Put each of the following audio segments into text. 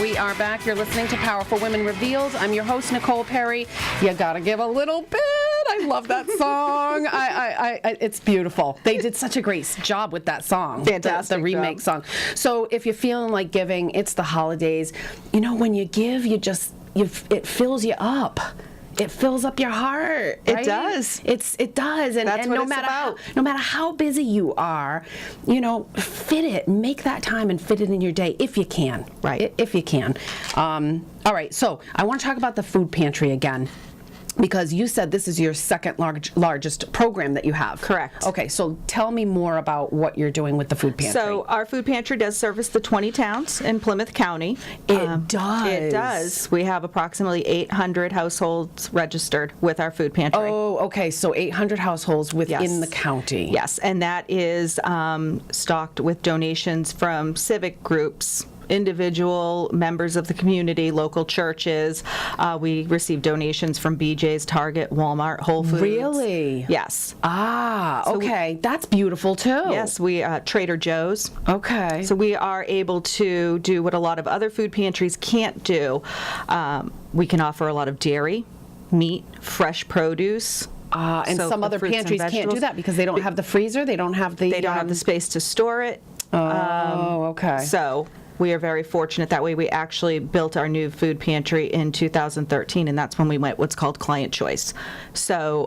We are back. You're listening to Powerful Women Revealed. I'm your host, Nicole Perry. You gotta give a little bit. I love that song. It's beautiful. They did such a great job with that song. Fantastic the remake song. So if you're feeling like giving, it's the holidays. You know, when you give, it fills you up. It fills up your heart. Right? It does. It does. And, That's and what no it's matter about. no matter how busy you are, you know, fit it. Make that time and fit it in your day if you can. Right. If you can. All right. So I want to talk about the food pantry again, because you said this is your second largest program that you have. Correct. Okay, so tell me more about what you're doing with the food pantry. So our food pantry does service the 20 towns in Plymouth County. It does. It does. We have approximately 800 households registered with our food pantry. Oh, okay, so 800 households within Yes. the county. Yes, and that is stocked with donations from civic groups, individual members of the community, local churches. We receive donations from BJ's, Target, Walmart, Whole Foods. Really? Yes. Okay, that's beautiful too. Yes, we Trader Joe's. Okay. So we are able to do what a lot of other food pantries can't do. We can offer a lot of dairy, meat, fresh produce. And So some for other fruits and pantries can't do vegetables. that because they don't have the freezer. They don't have the. They don't have the space to store it. Okay. So we are very fortunate that way. We actually built our new food pantry in 2013, and that's when we went what's called client choice. So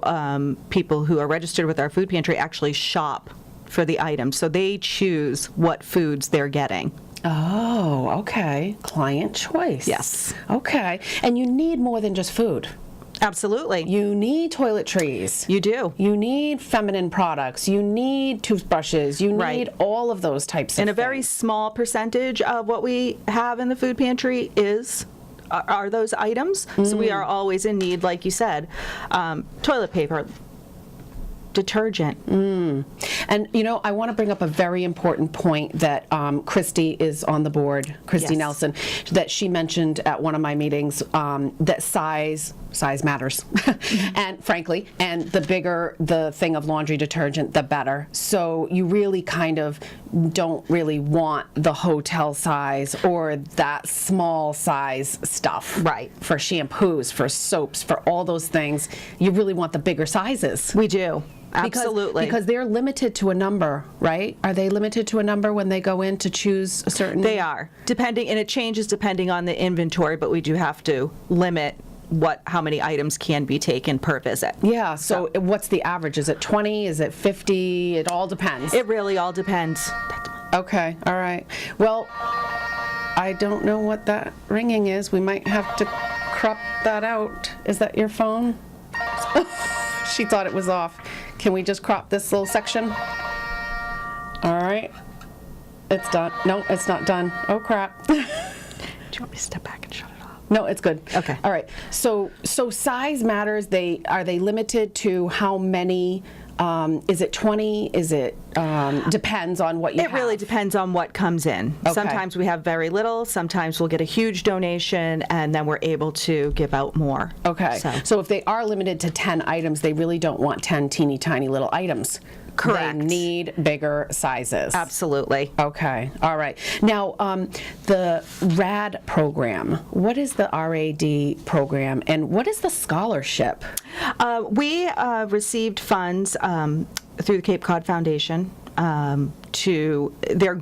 people who are registered with our food pantry actually shop for the items. So they choose what foods they're getting. Oh, okay. Client choice. Yes. Okay. And you need more than just food. Absolutely. You need toiletries. You do. You need feminine products. You need toothbrushes. You need Right. all of those types of And things. a very small percentage of what we have in the food pantry are those items. So we are always in need, like you said, toilet paper, detergent. And, you know, I want to bring up a very important point that Christy is on the board, Christy Yes. Nelson, that she mentioned at one of my meetings, that size matters. And frankly, and the bigger the thing of laundry detergent, the better. So you really kind of don't really want the hotel size or that small size stuff. Right. For shampoos, for soaps, for all those things. You really want the bigger sizes. We do. Because- Absolutely. Because they're limited to a number, right? Are they limited to a number when they go in to choose a certain? They are, depending, and it changes depending on the inventory, but we do have to limit how many items can be taken per visit. Yeah, so what's the average? Is it 20? Is it 50? It all depends. It really all depends. Okay, all right. Well, I don't know what that ringing is. We might have to crop that out. Is that your phone? She thought it was off. Can we just crop this little section? All right. It's done. No, it's not done. Oh, crap. Do you want me to step back and shut it off? No, it's good. Okay. All right. So size matters. Are they limited to how many? Is it 20? Is it depends on what you have? It really depends on what comes in. Okay. Sometimes we have very little. Sometimes we'll get a huge donation, and then we're able to give out more. Okay. So if they are limited to 10 items, they really don't want 10 teeny tiny little items. Correct. They need bigger sizes. Absolutely. Okay. All right. Now, the RAD program. What is the RAD program, and what is the scholarship? We received funds through the Cape Cod Foundation to their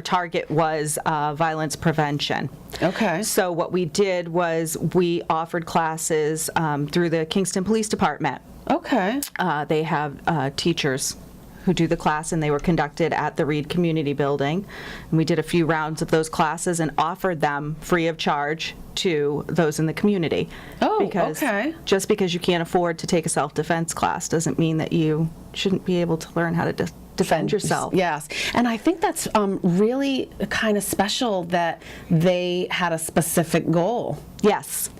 target was violence prevention. Okay. So what we did was we offered classes through the Kingston Police Department. Okay. They have teachers who do the class, and they were conducted at the Reed Community Building. And we did a few rounds of those classes and offered them free of charge to those in the community. Oh, because okay. Just because you can't afford to take a self-defense class doesn't mean that you shouldn't be able to learn how to defend yourself. Yes. And I think that's really kind of special that they had a specific goal. Yes.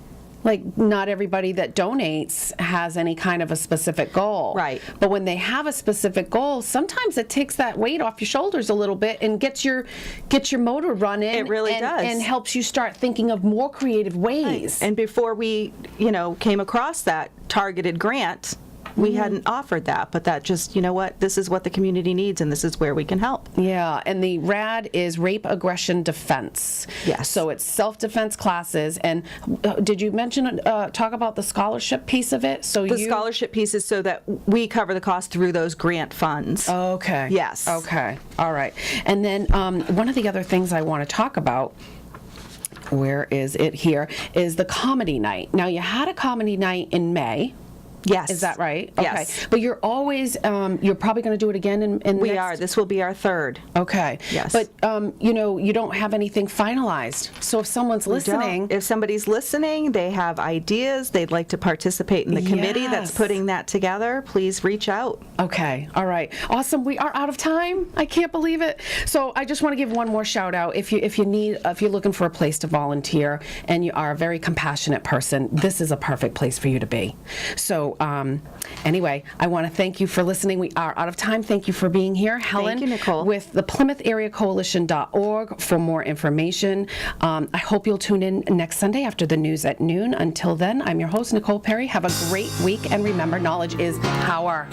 Like, not everybody that donates has any kind of a specific goal. Right. But when they have a specific goal, sometimes it takes that weight off your shoulders a little bit and gets your motor running. It really does. And helps you start thinking of more creative ways. And before we, came across that targeted grant, we hadn't offered that, but that just, you know what, this is what the community needs, and this is where we can help. Yeah, and the RAD is rape, aggression, defense. Yes. So it's self-defense classes. And did you mention, talk about the scholarship piece of it? So The scholarship piece is so that we cover the cost through those grant funds. Okay. Yes. Okay. All right. And then one of the other things I want to talk about, where is it here, is the comedy night. Now, you had a comedy night in May. Yes. Is that right? Yes. Okay. But you're always, you're probably going to do it again in We next... are. This will be our third. Okay. Yes. But, you don't have anything finalized. So if someone's listening... If somebody's listening, they have ideas, they'd like to participate in the committee that's Yes. putting that together, please reach out. Okay. All right. Awesome. We are out of time. I can't believe it. So I just want to give one more shout out. If you're looking for a place to volunteer and you are a very compassionate person, this is a perfect place for you to be. So anyway, I want to thank you for listening. We are out of time. Thank you for being here, Helen. you, Nicole. With the PlymouthAreaCoalition.org for more information. I hope you'll tune in next Sunday after the news at noon. Until then, I'm your host, Nicole Perry. Have a great week, and remember, knowledge is power.